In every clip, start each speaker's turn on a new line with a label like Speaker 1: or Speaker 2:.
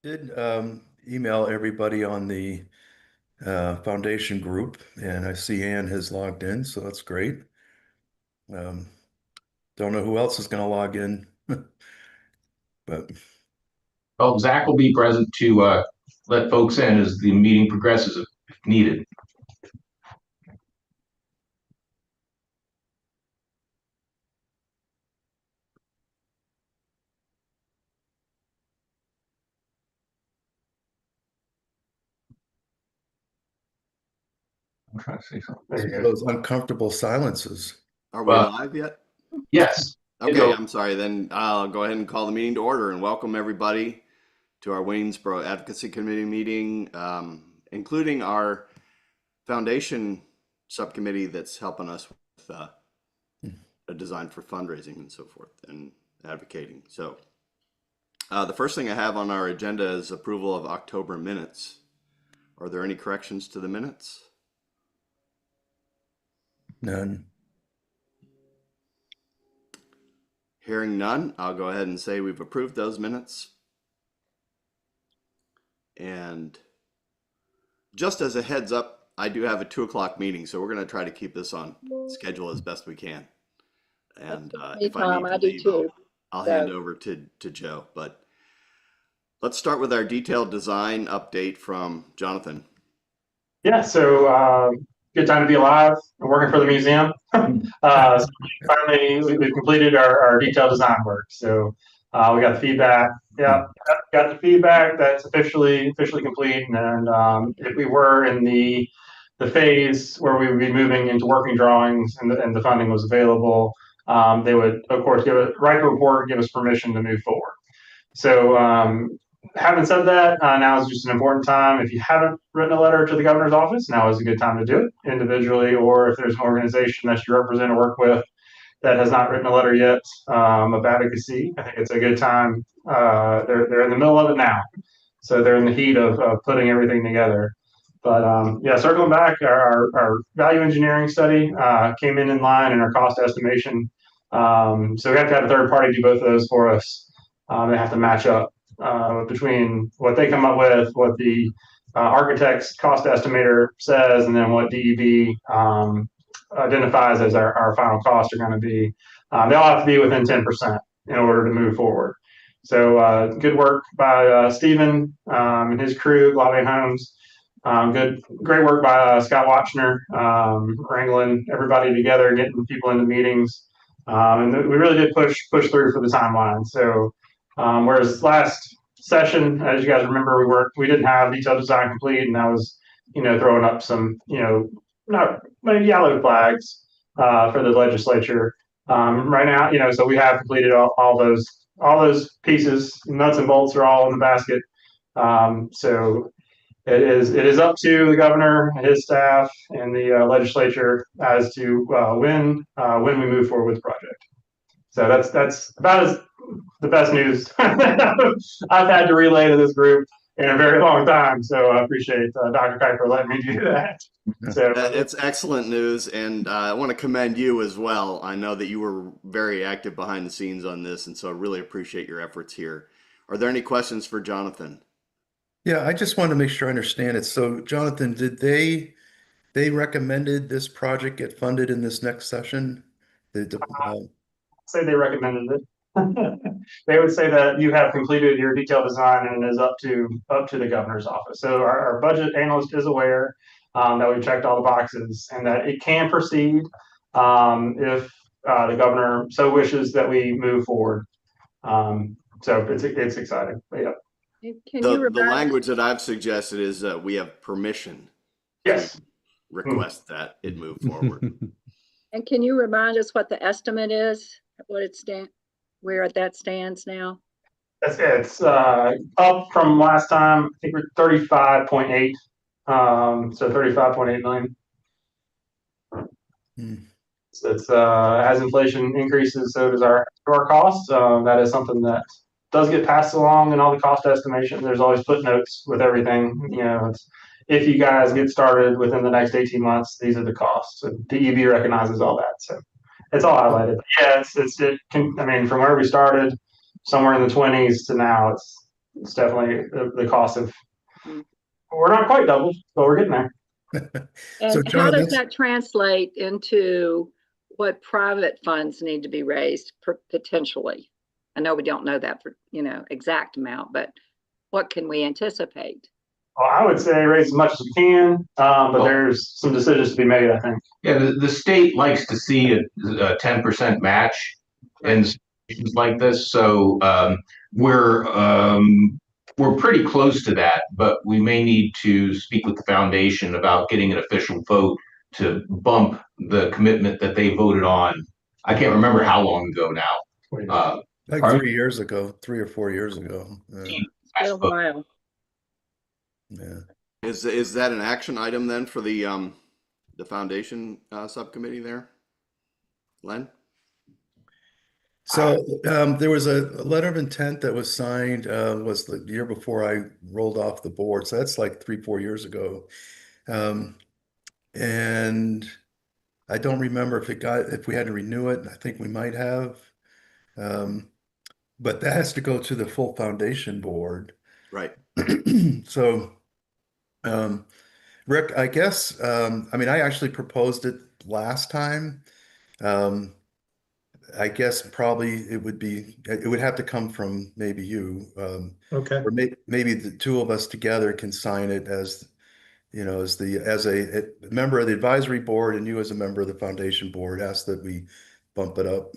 Speaker 1: did email everybody on the foundation group, and I see Ann has logged in, so that's great. Um, don't know who else is going to log in, but
Speaker 2: Well, Zach will be present to let folks in as the meeting progresses if needed. I'm trying to say something. There you go.
Speaker 1: those uncomfortable silences.
Speaker 3: Are we live yet?
Speaker 2: Yes.
Speaker 3: Okay, I'm sorry. Then I'll go ahead and call the meeting to order and welcome everybody to our Waynesboro Advocacy Committee meeting, including our foundation subcommittee that's helping us with a design for fundraising and so forth and advocating. So the first thing I have on our agenda is approval of October minutes. Are there any corrections to the minutes?
Speaker 1: None.
Speaker 3: Hearing none, I'll go ahead and say we've approved those minutes. And just as a heads up, I do have a 2:00 meeting, so we're going to try to keep this on schedule as best we can. And if I need to leave, I'll hand over to Joe. But let's start with our detailed design update from Jonathan.
Speaker 4: Yeah, so good time to be alive and working for the museum. So finally, we've completed our detailed design work. So we got the feedback. Yeah, got the feedback that's officially complete. And if we were in the phase where we would be moving into working drawings and the funding was available, they would, of course, write the report, give us permission to move forward. So having said that, now is just an important time. If you haven't written a letter to the governor's office, now is a good time to do it individually, or if there's an organization that you represent or work with that has not written a letter yet of advocacy, I think it's a good time. They're in the middle of it now, so they're in the heat of putting everything together. But yeah, circling back, our value engineering study came in line, and our cost estimation. So we have to have a third party do both of those for us. They have to match up between what they come up with, what the architect's cost estimator says, and then what DEB identifies as our final costs are going to be. They all have to be within 10% in order to move forward. So good work by Stephen and his crew, Lobby Homes. Great work by Scott Watchner, wrangling everybody together, getting people into meetings. And we really did push through for the timeline. So whereas last session, as you guys remember, we didn't have detailed design complete, and I was, throwing up some, not yellow flags for the legislature. Right now, so we have completed all those pieces, nuts and bolts are all in the basket. So it is up to the governor, his staff, and the legislature as to when we move forward with the project. So that's about the best news I've had to relay to this group in a very long time. So I appreciate Dr. Kuiper letting me do that. So
Speaker 3: it's excellent news, and I want to commend you as well. I know that you were very active behind the scenes on this, and so I really appreciate your efforts here. Are there any questions for Jonathan?
Speaker 1: Yeah, I just want to make sure I understand it. So, Jonathan, did they recommended this project get funded in this next session?
Speaker 4: Say they recommended it. They would say that you have completed your detailed design and it is up to the governor's office. So our budget analyst is aware that we've checked all the boxes and that it can proceed if the governor so wishes that we move forward. So it's exciting. But yeah.
Speaker 3: The language that I've suggested is that we have permission
Speaker 4: yes.
Speaker 3: to request that it move forward.
Speaker 5: And can you remind us what the estimate is, where that stands now?
Speaker 4: It's up from last time. I think we're 35.8. So 35.8 million. So it's as inflation increases, so does our costs. That is something that does get passed along in all the cost estimation. There's always footnotes with everything. It's, if you guys get started within the next 18 months, these are the costs. So DEB recognizes all that. So it's all highlighted. Yeah, I mean, from where we started, somewhere in the 20s to now, it's definitely the cost of.
Speaker 5: Mm.
Speaker 4: We're not quite doubled, but we're getting there.
Speaker 1: So
Speaker 5: And how
Speaker 1: John,
Speaker 5: does that translate into what private funds need to be raised potentially? I know we don't know that for, exact amount, but what can we anticipate?
Speaker 4: Well, I would say raise as much as we can, but there's some decisions to be made, I think.
Speaker 2: Yeah, the state likes to see a 10% match in situations like this. So we're pretty close to that, but we may need to speak with the foundation about getting an official vote to bump the commitment that they voted on. I can't remember how long ago now.
Speaker 1: like 3 years ago, 3 or 4 years ago.
Speaker 5: It's been a while.
Speaker 1: Yeah.
Speaker 3: Is that an action item then for the foundation subcommittee there, Len?
Speaker 1: So there was a letter of intent that was signed, was the year before I rolled off the board. So that's like 3, 4 years ago. Um, and I don't remember if we had to renew it. I think we might have. Um, but that has to go to the full foundation board.
Speaker 3: Right.
Speaker 1: So, Rick, I guess, I mean, I actually proposed it last time. Um, I guess probably it would have to come from maybe you,
Speaker 6: Okay.
Speaker 1: or maybe the two of us together can sign it as, as a member of the advisory board, and you as a member of the foundation board, ask that we bump it up.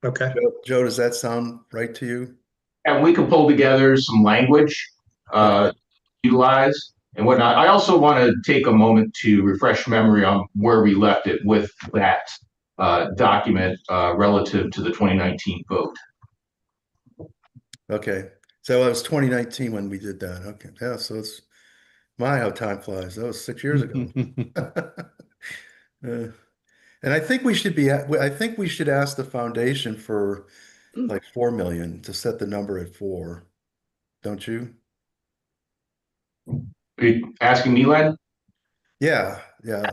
Speaker 6: Okay.
Speaker 1: Joe, does that sound right to you?
Speaker 2: And we can pull together some language,
Speaker 1: Okay.
Speaker 2: utilize and whatnot. I also want to take a moment to refresh memory on where we left it with that document relative to the 2019 vote.
Speaker 1: Okay. So it was 2019 when we did that. Okay. Yeah. So it's how time flies. That was 6 years ago. Uh, and I think I think we should ask the foundation for like 4 million to set the number at 4. Don't you?
Speaker 2: Are you asking me, Len?
Speaker 1: Yeah. Yeah.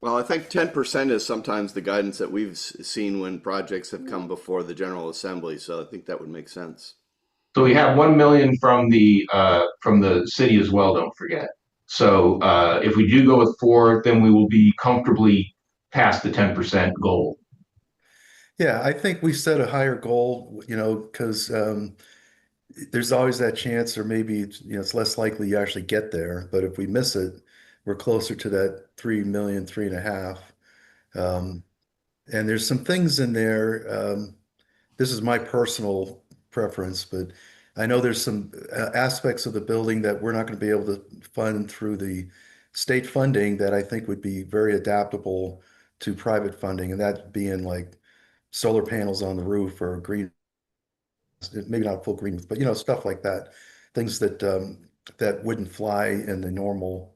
Speaker 3: Well, I think 10% is sometimes the guidance that we've seen when projects have come before the General Assembly. So I think that would make sense.
Speaker 2: So we have 1 million from the city as well. Don't forget. So if we do go with 4, then we will be comfortably past the 10% goal.
Speaker 1: Yeah. I think we set a higher goal, because there's always that chance, or maybe it's less likely you actually get there. But if we miss it, we're closer to that 3 million, 3.5. And there's some things in there. This is my personal preference, but I know there's some aspects of the building that we're not going to be able to fund through the state funding that I think would be very adaptable to private funding, and that being like solar panels on the roof or green, maybe not full green, but stuff like that, things that wouldn't fly in the normal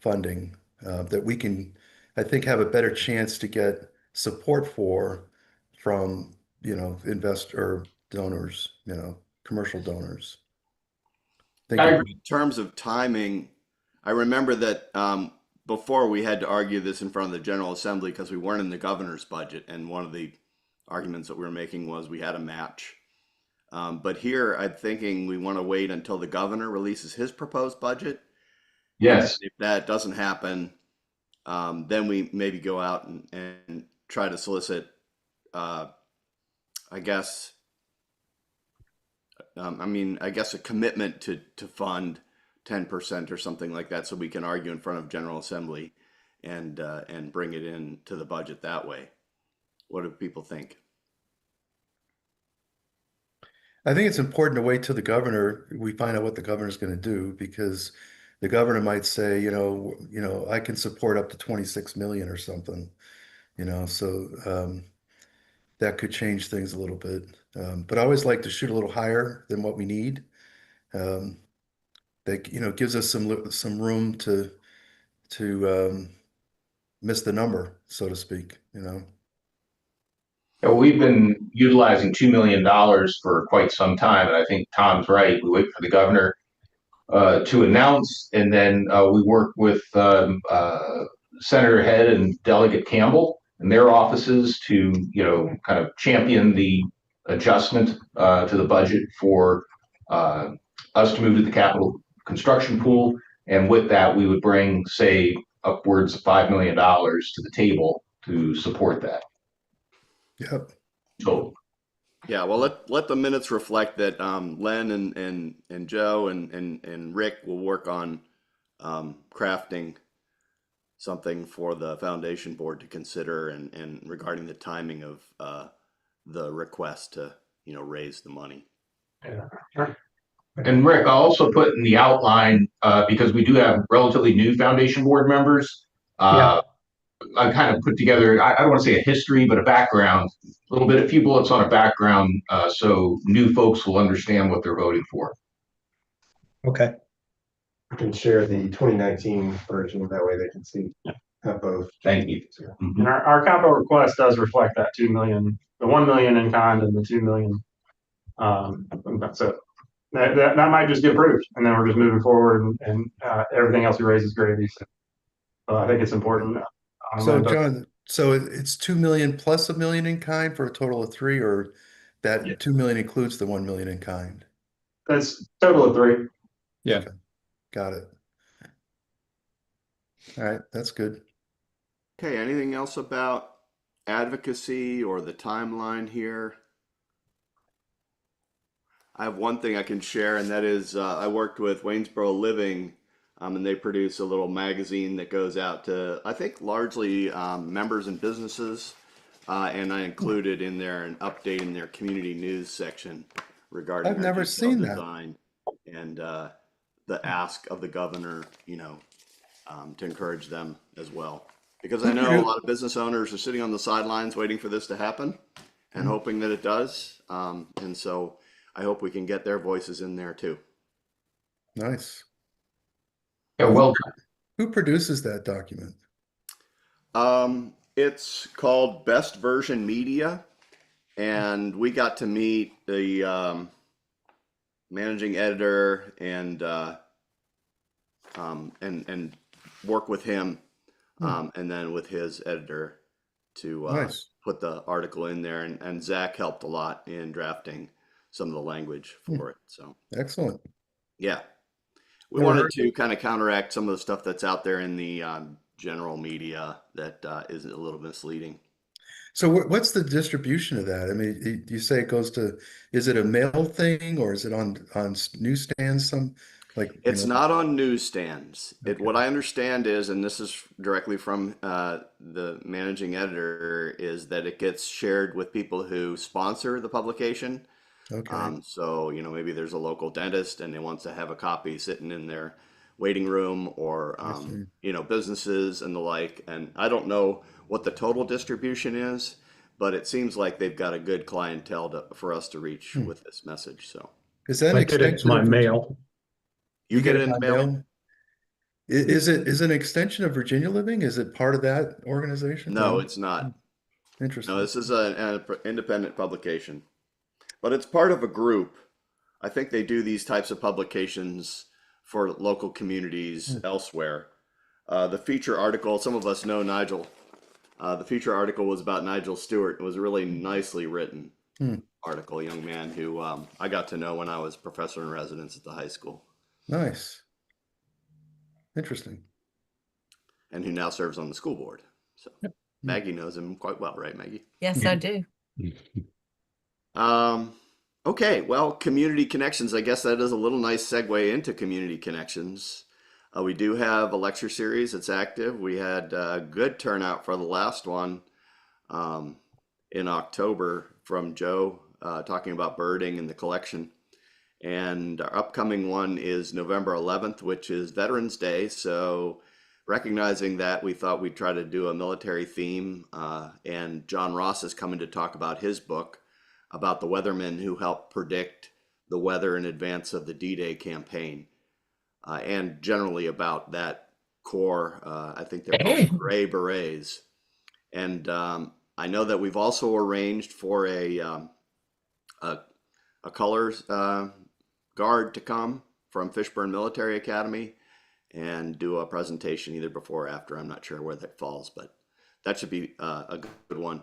Speaker 1: funding, that we can, I think, have a better chance to get support for from, investor donors, commercial donors.
Speaker 2: I
Speaker 3: In terms of timing, I remember that before we had to argue this in front of the General Assembly because we weren't in the governor's budget. And one of the arguments that we were making was we had a match. But here I'm thinking we want to wait until the governor releases his proposed budget.
Speaker 2: Yes.
Speaker 3: If that doesn't happen, then we maybe go out and try to solicit, I guess, I guess a commitment to fund 10% or something like that, so we can argue in front of General Assembly and bring it in to the budget that way. What do people think?
Speaker 1: I think it's important to wait till we find out what the governor's going to do, because the governor might say, I can support up to 26 million or something, so that could change things a little bit. But I always like to shoot a little higher than what we need. Um, that, gives us some room to miss the number, so to speak.
Speaker 2: We've been utilizing $2 million for quite some time, and I think Tom's right. We wait for the governor to announce, and then we work with Senator Head and Delegate Campbell and their offices to, kind of champion the adjustment to the budget for us to move to the capital construction pool. And with that, we would bring, say, upwards of $5 million to the table to support that.
Speaker 1: Yep.
Speaker 2: So,
Speaker 3: Yeah, well, let the minutes reflect that Len and Joe and Rick will work on crafting something for the foundation board to consider and regarding the timing of the request to, raise the money.
Speaker 4: Yeah.
Speaker 2: and Rick, I'll also put in the outline, because we do have relatively new foundation board members.
Speaker 6: Yeah.
Speaker 2: I kind of put together, I don't want to say a history, but a background, a few bullets on a background, so new folks will understand what they're voting for.
Speaker 6: Okay.
Speaker 7: I can share the 2019 version, that way they can see, have both.
Speaker 2: Thank you.
Speaker 4: And our capital request does reflect that 2 million, the 1 million in kind and the 2 million. So that might just get approved, and then we're just moving forward, and everything else we raise is gravy. So I think it's important.
Speaker 1: So John, so it's 2 million plus $1 million in kind for a total of 3, or that
Speaker 4: Yeah.
Speaker 1: 2 million includes the 1 million in kind?
Speaker 4: That's total of 3.
Speaker 6: Yeah.
Speaker 1: Okay. Got it. All right, that's good.
Speaker 3: Okay, anything else about advocacy or the timeline here? I have one thing I can share, and that is I worked with Waynesboro Living, and they produce a little magazine that goes out to, I think, largely members and businesses. And I included in there an update in their community news section regarding
Speaker 1: I've
Speaker 3: our
Speaker 1: never
Speaker 3: detailed
Speaker 1: seen that.
Speaker 3: design and the ask of the governor, to encourage them as well. Because I know a lot of business owners are sitting on the sidelines waiting for this to happen and hoping that it does. And so I hope we can get their voices in there too.
Speaker 1: Nice.
Speaker 2: Yeah, well,
Speaker 1: Who produces that document?
Speaker 3: It's called Best Version Media, and we got to meet the managing editor and work with him, and then with his editor to
Speaker 1: Nice.
Speaker 3: put the article in there. And Zach helped a lot in drafting some of the language for it. So
Speaker 1: Excellent.
Speaker 3: yeah, we
Speaker 1: Never
Speaker 3: wanted
Speaker 1: heard
Speaker 3: to kind of counteract some of the stuff that's out there in the general media that is a little misleading.
Speaker 1: So what's the distribution of that? I mean, you say it goes to, is it a mail thing or is it on newsstands?
Speaker 3: It's not on newsstands.
Speaker 1: Okay.
Speaker 3: What I understand is, and this is directly from the managing editor, is that it gets shared with people who sponsor the publication.
Speaker 1: Okay.
Speaker 3: So, maybe there's a local dentist and they want to have a copy sitting in their waiting room, or,
Speaker 1: see.
Speaker 3: businesses and the like. And I don't know what the total distribution is, but it seems like they've got a good clientele for us to reach with this message. So
Speaker 1: Is that an
Speaker 6: I get it to
Speaker 1: extension
Speaker 6: my
Speaker 1: of
Speaker 6: mail.
Speaker 3: you get it
Speaker 1: by
Speaker 3: in mail?
Speaker 1: Is it an extension of Virginia Living? Is it part of that organization?
Speaker 3: No, it's not.
Speaker 1: Interesting.
Speaker 3: No, this is an independent publication, but it's part of a group. I think they do these types of publications for local communities elsewhere. The feature article, some of us know Nigel. The feature article was about Nigel Stewart. It was a really nicely written article, a young man who I got to know when I was professor in residence at the high school.
Speaker 1: Nice. Interesting.
Speaker 3: And who now serves on the school board. So Maggie knows him quite well, right, Maggie?
Speaker 8: Yes, I do.
Speaker 3: Okay, well, community connections. I guess that is a little nice segue into community connections. We do have a lecture series that's active. We had a good turnout for the last one in October from Joe talking about birding and the collection. And our upcoming one is November 11th, which is Veterans Day. So recognizing that, we thought we'd try to do a military theme. And John Ross is coming to talk about his book about the weathermen who helped predict the weather in advance of the D-Day campaign. And generally about that Corps, I think they're called Gray Berets. And I know that we've also arranged for a colors guard to come from Fishburne Military Academy and do a presentation either before or after. I'm not sure where that falls, but that should be a good one.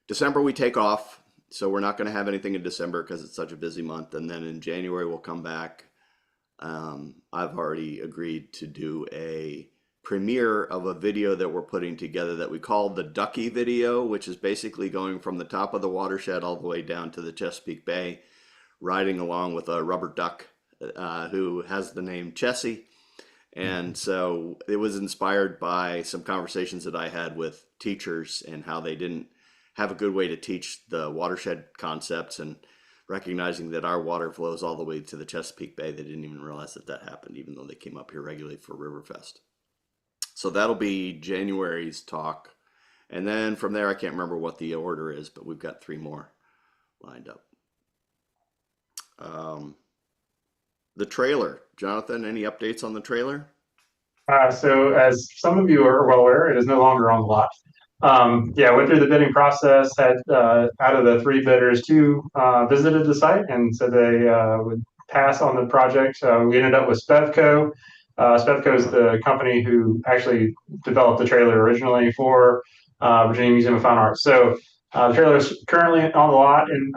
Speaker 3: December we take off. So we're not going to have anything in December because it's such a busy month. And then in January, we'll come back. I've already agreed to do a premiere of a video that we're putting together that we call the Ducky video, which is basically going from the top of the watershed all the way down to the Chesapeake Bay, riding along with a rubber duck who has the name Chessie. And so it was inspired by some conversations that I had with teachers and how they didn't have a good way to teach the watershed concepts, and recognizing that our water flows all the way to the Chesapeake Bay. They didn't even realize that that happened, even though they came up here regularly for Riverfest. So that'll be January's talk. And then from there, I can't remember what the order is, but we've got 3 more lined up. The trailer, Jonathan, any updates on the trailer?
Speaker 4: So as some of you are well aware, it is no longer on the lot. Yeah, went through the bidding process, had out of the 3 bidders, 2 visited the site and said they would pass on the project. We ended up with Spevco. Spevco is the company who actually developed the trailer originally for Virginia Museum of Fine Arts. So the trailer is currently on the lot in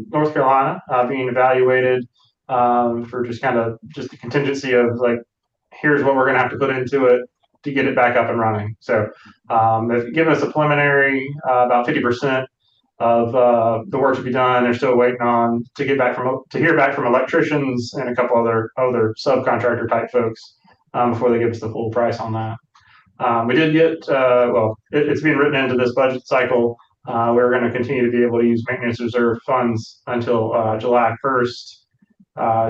Speaker 4: North Carolina, being evaluated for just the contingency of like, here's what we're going to have to put into it to get it back up and running. So they've given us a preliminary about 50% of the work to be done. They're still waiting on to hear back from electricians and a couple other subcontractor type folks before they give us the full price on that. We did get it's being written into this budget cycle. We're going to continue to be able to use maintenance reserve funds until July 1st,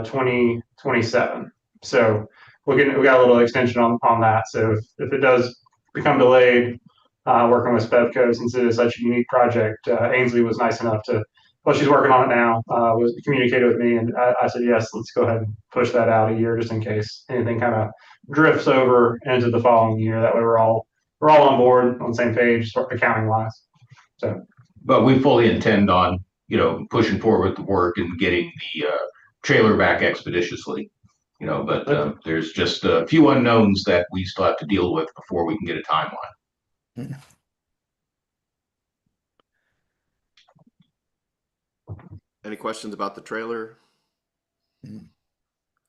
Speaker 4: 2027. So we got a little extension on that. So if it does become delayed, working with Spevco, since it is such a unique project, Ainsley was nice enough to, well, she's working on it now, was communicated with me, and I said, yes, let's go ahead and push that out a year just in case anything kind of drifts over into the following year. That way we're all on board, on the same page, accounting wise. So,
Speaker 2: but we fully intend on, pushing forward with the work and getting the trailer back expeditiously. But there's just a few unknowns that we still have to deal with before we can get a timeline.
Speaker 3: Any questions about the trailer?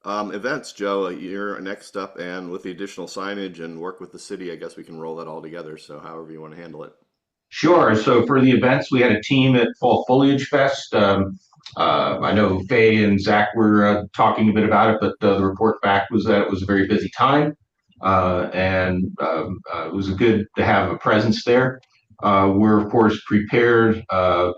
Speaker 3: Events, Joe, you're next up, and with the additional signage and work with the city, I guess we can roll that all together. So however you want to handle it.
Speaker 2: Sure. So for the events, we had a team at Fall Foliage Fest. I know Faye and Zach were talking a bit about it, but the report back was that it was a very busy time, and it was good to have a presence there. We're, of course, prepared.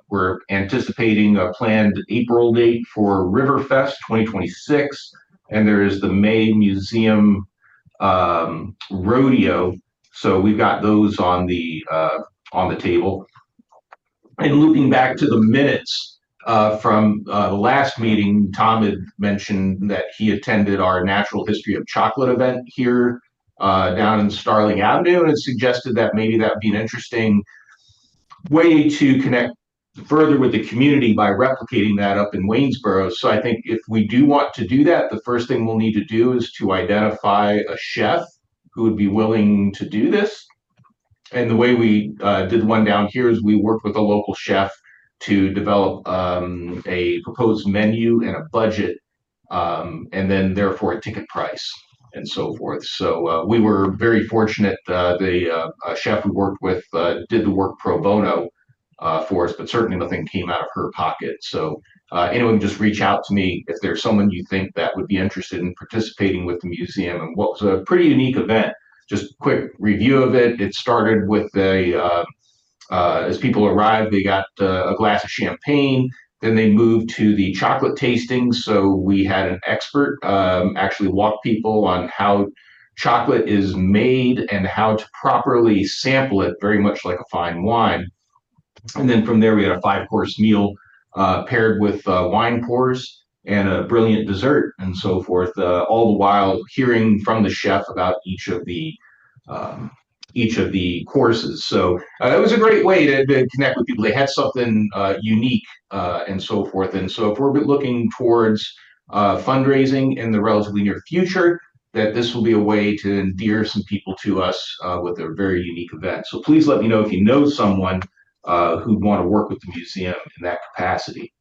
Speaker 2: We're anticipating a planned April date for Riverfest 2026, and there is the May Museum Rodeo. So we've got those on the table. And looping back to the minutes from the last meeting, Tom had mentioned that he attended our Natural History of Chocolate event here down in Starling Avenue, and had suggested that maybe that would be an interesting way to connect further with the community by replicating that up in Waynesboro. So I think if we do want to do that, the first thing we'll need to do is to identify a chef who would be willing to do this. And the way we did the one down here is we worked with a local chef to develop a proposed menu and a budget, and then therefore a ticket price and so forth. So we were very fortunate. The chef we worked with did the work pro bono for us, but certainly nothing came out of her pocket. So anyone just reach out to me if there's someone you think that would be interested in participating with the museum. And what was a pretty unique event. Just quick review of it. It started with as people arrived, they got a glass of champagne. Then they moved to the chocolate tasting. So we had an expert actually walk people on how chocolate is made and how to properly sample it, very much like a fine wine. And then from there, we had a 5-course meal paired with wine pours and a brilliant dessert and so forth, all the while hearing from the chef about each of the courses. So it was a great way to connect with people. They had something unique and so forth. And so if we're looking towards fundraising in the relatively near future, that this will be a way to endear some people to us with a very unique event. So please let me know if you know someone who want to work with the museum in that capacity.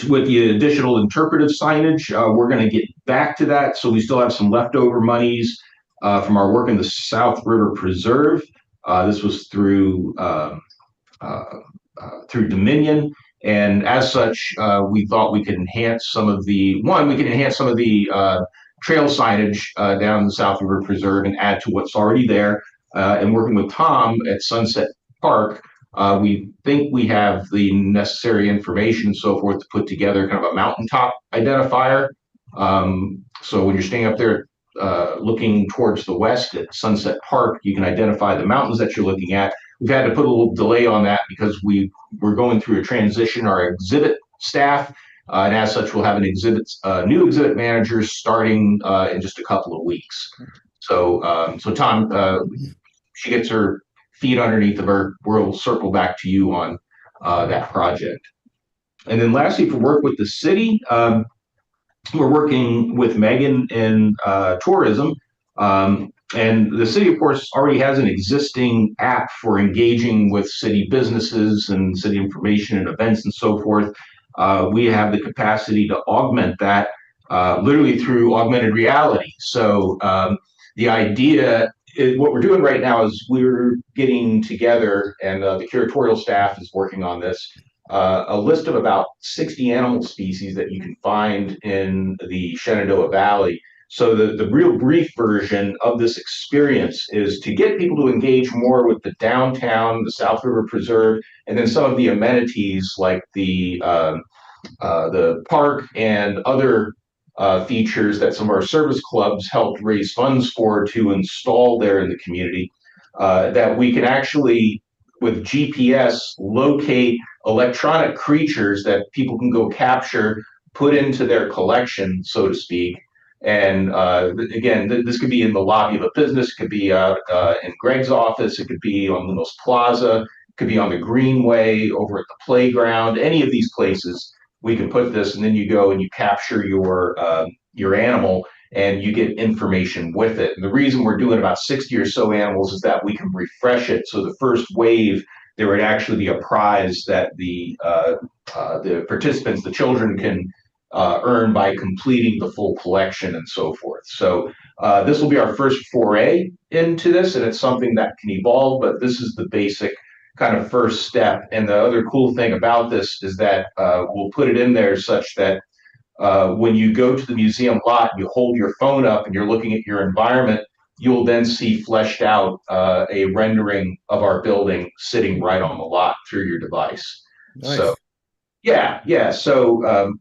Speaker 2: With the additional interpretive signage, we're going to get back to that. So we still have some leftover monies from our work in the South River Preserve. This was through Dominion, and as such, we thought we could enhance some of the trail signage down the South River Preserve and add to what's already there. And working with Tom at Sunset Park, we think we have the necessary information and so forth to put together kind of a mountaintop identifier. So when you're staying up there looking towards the west at Sunset Park, you can identify the mountains that you're looking at. We've had to put a little delay on that because we're going through a transition, our exhibit staff, and as such, we'll have new exhibit managers starting in just a couple of weeks. So Tom, she gets her feet underneath of her, we'll circle back to you on that project. And then lastly, for work with the city, we're working with Megan in tourism. And the city, of course, already has an existing app for engaging with city businesses and city information and events and so forth. We have the capacity to augment that literally through augmented reality. So the idea what we're doing right now is we're getting together, and the curatorial staff is working on this, a list of about 60 animal species that you can find in the Shenandoah Valley. So the real brief version of this experience is to get people to engage more with the downtown, the South River Preserve, and then some of the amenities like the park and other features that some of our service clubs helped raise funds for to install there in the community, that we can actually, with GPS, locate electronic creatures that people can go capture, put into their collection, so to speak. And again, this could be in the lobby of a business, it could be in Greg's office, it could be on Lumos Plaza, it could be on the Greenway, over at the playground, any of these places. We can put this, and then you go and you capture your animal, and you get information with it. And the reason we're doing about 60 or so animals is that we can refresh it. So the first wave, there would actually be a prize that the participants, the children, can earn by completing the full collection and so forth. So this will be our first foray into this, and it's something that can evolve, but this is the basic kind of first step. And the other cool thing about this is that we'll put it in there such that when you go to the museum lot, you hold your phone up and you're looking at your environment, you'll then see fleshed out a rendering of our building sitting right on the lot through your device.
Speaker 1: Nice.
Speaker 2: So yeah. So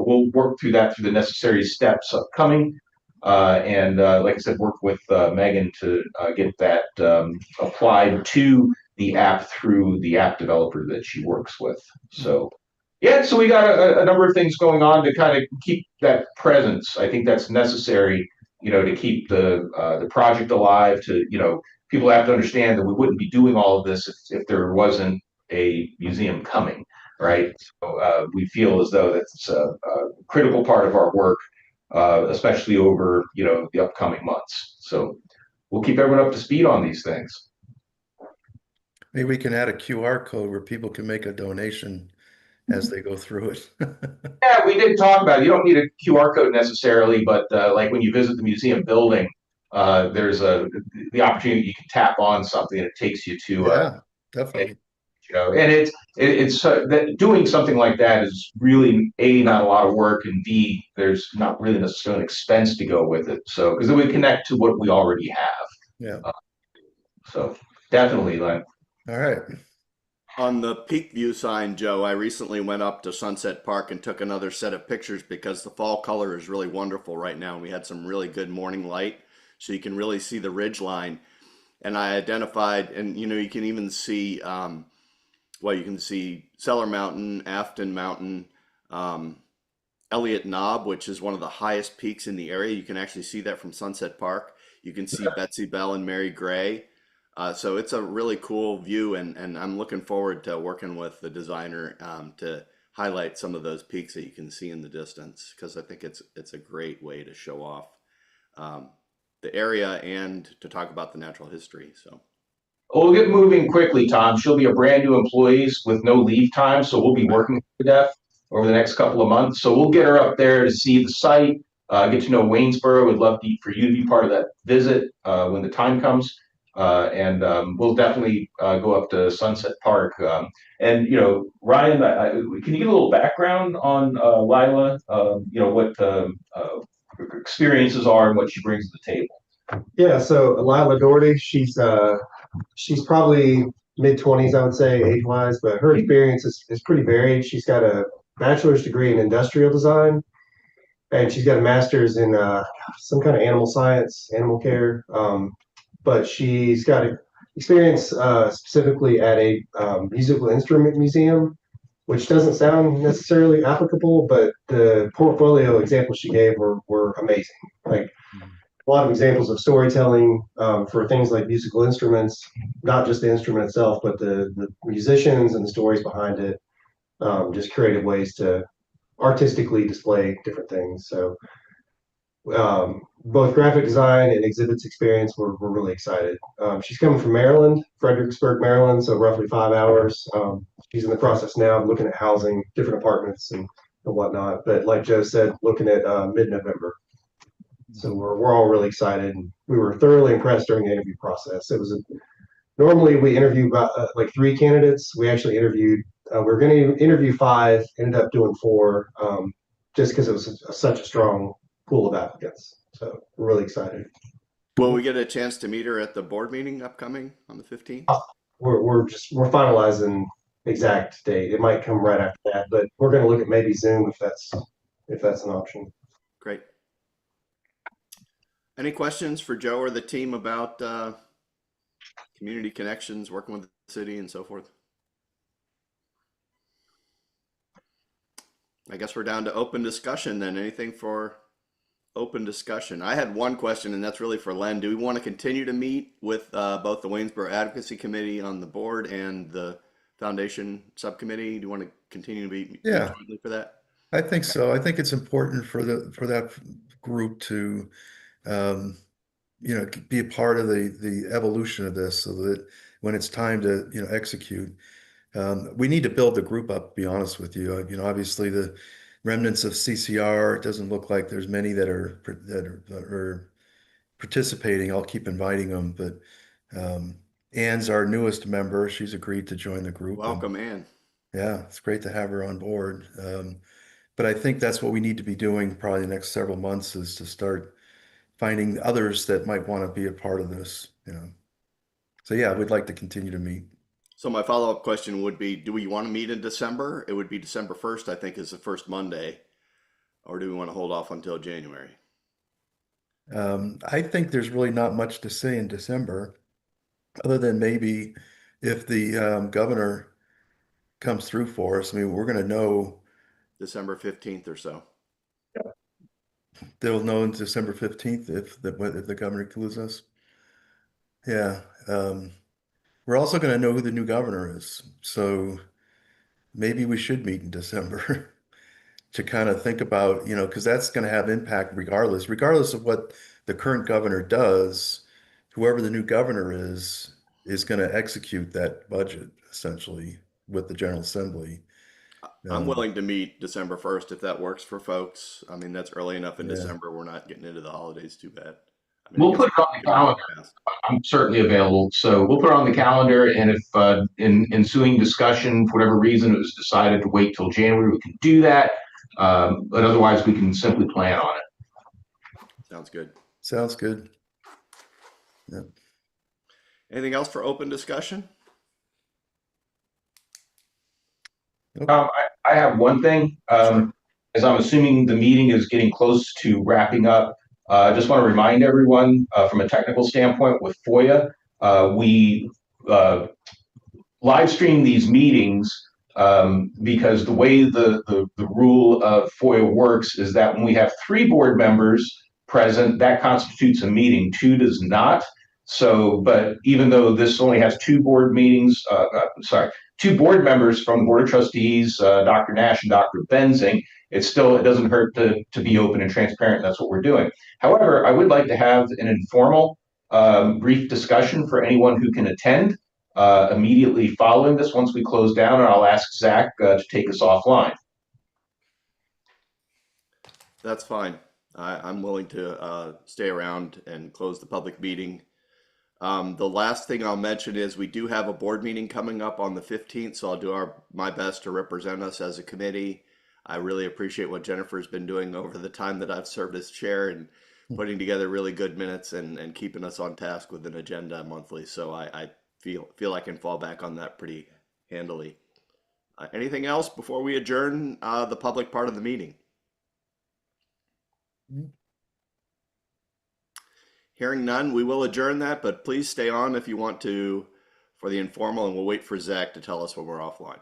Speaker 2: we'll work through that through the necessary steps upcoming. And like I said, work with Megan to get that applied to the app through the app developer that she works with. So yeah, so we got a number of things going on to kind of keep that presence. I think that's necessary, to keep the project alive. To people have to understand that we wouldn't be doing all of this if there wasn't a museum coming, right? So we feel as though that's a critical part of our work, especially over the upcoming months. So we'll keep everyone up to speed on these things.
Speaker 1: Maybe we can add a QR code where people can make a donation as they go through it.
Speaker 2: Yeah, we did talk about it. You don't need a QR code necessarily, but like when you visit the museum building, there's the opportunity you can tap on something and it takes you to
Speaker 1: Yeah, definitely.
Speaker 2: and it's that doing something like that is really not a lot of work, and B, there's not really necessarily an expense to go with it. So because it would connect to what we already have.
Speaker 1: Yeah.
Speaker 2: So definitely, like.
Speaker 1: All right.
Speaker 3: On the peak view sign, Joe, I recently went up to Sunset Park and took another set of pictures because the fall color is really wonderful right now. And we had some really good morning light, so you can really see the ridge line. And I identified, and you can even see, you can see Cellar Mountain, Afton Mountain, Elliott Knob, which is one of the highest peaks in the area. You can actually see that from Sunset Park. You can see Betsy Bell and Mary Gray. So it's a really cool view, and I'm looking forward to working with the designer to highlight some of those peaks that you can see in the distance, because I think it's a great way to show off the area and to talk about the natural history. So,
Speaker 2: We'll get moving quickly, Tom. She'll be a brand new employee with no leave time, so we'll be working to death over the next couple of months. So we'll get her up there to see the site, get to know Waynesboro. We'd love for you to be part of that visit when the time comes. And we'll definitely go up to Sunset Park. And, you know, Ryan, can you give a little background on Lila? You know, what her experiences are and what she brings to the table?
Speaker 7: Yeah, so Lila Doherty, she's probably mid-20s, I would say, age-wise, but her experience is pretty varied. She's got a bachelor's degree in industrial design, and she's got a master's in some kind of animal science, animal care. But she's got experience specifically at a musical instrument museum, which doesn't sound necessarily applicable, but the portfolio examples she gave were amazing. Like a lot of examples of storytelling for things like musical instruments, not just the instrument itself, but the musicians and the stories behind it, just creative ways to artistically display different things. So both graphic design and exhibits experience, we're really excited. She's coming from Maryland, Fredericksburg, Maryland, so roughly 5 hours. She's in the process now of looking at housing, different apartments and whatnot. But like Joe said, looking at mid-November. So we're all really excited. And we were thoroughly impressed during the interview process. It was normally we interview about like 3 candidates. We actually interviewed. We were going to interview 5, ended up doing 4, just because it was such a strong pool of applicants. So we're really excited.
Speaker 3: Will we get a chance to meet her at the board meeting upcoming on the 15th?
Speaker 7: We're finalizing exact date. It might come right after that, but we're going to look at maybe Zoom if that's an option.
Speaker 3: Great. Any questions for Joe or the team about community connections, working with the city and so forth? I guess we're down to open discussion then. Anything for open discussion? I had one question, and that's really for Len. Do we want to continue to meet with both the Waynesboro Advocacy Committee on the board and the Foundation Subcommittee? Do you want to continue to meet jointly for that?
Speaker 1: I think so. I think it's important for that group to you know, be a part of the evolution of this, so that when it's time to, you know, execute, we need to build the group up, to be honest with you. You know, obviously the remnants of CCR, it doesn't look like there's many that are participating. I'll keep inviting them, but Ann's our newest member. She's agreed to join the group.
Speaker 3: Welcome, Ann.
Speaker 1: Yeah, it's great to have her on board. But I think that's what we need to be doing probably the next several months, is to start finding others that might want to be a part of this, you know. So yeah, we'd like to continue to meet.
Speaker 3: So my follow-up question would be, do we want to meet in December? It would be December 1st, I think, is the first Monday. Or do we want to hold off until January?
Speaker 1: I think there's really not much to say in December, other than maybe if the governor comes through for us. I mean, we're going to know
Speaker 3: December 15th or so.
Speaker 1: they'll know on December 15th if the governor includes us. Yeah. We're also going to know who the new governor is. So maybe we should meet in December to kind of think about, you know, because that's going to have impact regardless of what the current governor does. Whoever the new governor is going to execute that budget essentially with the General Assembly.
Speaker 3: I'm willing to meet December 1st if that works for folks. I mean, that's early enough in December. We're not getting into the holidays too bad. I mean,
Speaker 2: we'll put it on the calendar. I'm certainly available. So we'll put it on the calendar. And if in ensuing discussion, for whatever reason, it was decided to wait till January, we can do that. But otherwise, we can simply plan on it.
Speaker 3: Sounds good.
Speaker 1: Sounds good. Yeah.
Speaker 3: Anything else for open discussion?
Speaker 2: I have one thing.
Speaker 3: Sure.
Speaker 2: As I'm assuming the meeting is getting close to wrapping up, I just want to remind everyone from a technical standpoint with FOIA, we live stream these meetings because the way the rule of FOIA works is that when we have 3 board members present, that constitutes a meeting. 2 does not. So, but even though this only has 2 board meetings, 2 board members from the Board of Trustees, Dr. Nash and Dr. Benzing, it doesn't hurt to be open and transparent. That's what we're doing. However, I would like to have an informal, brief discussion for anyone who can attend. immediately following this once we close down, and I'll ask Zach to take us offline.
Speaker 3: That's fine. I'm willing to stay around and close the public meeting. The last thing I'll mention is we do have a board meeting coming up on the 15th, so I'll do my best to represent us as a committee. I really appreciate what Jennifer's been doing over the time that I've served as chair and putting together really good minutes and keeping us on task with an agenda monthly. So I feel I can fall back on that pretty handily. Anything else before we adjourn the public part of the meeting? Hearing none, we will adjourn that, but please stay on if you want to for the informal, and we'll wait for Zach to tell us when we're offline.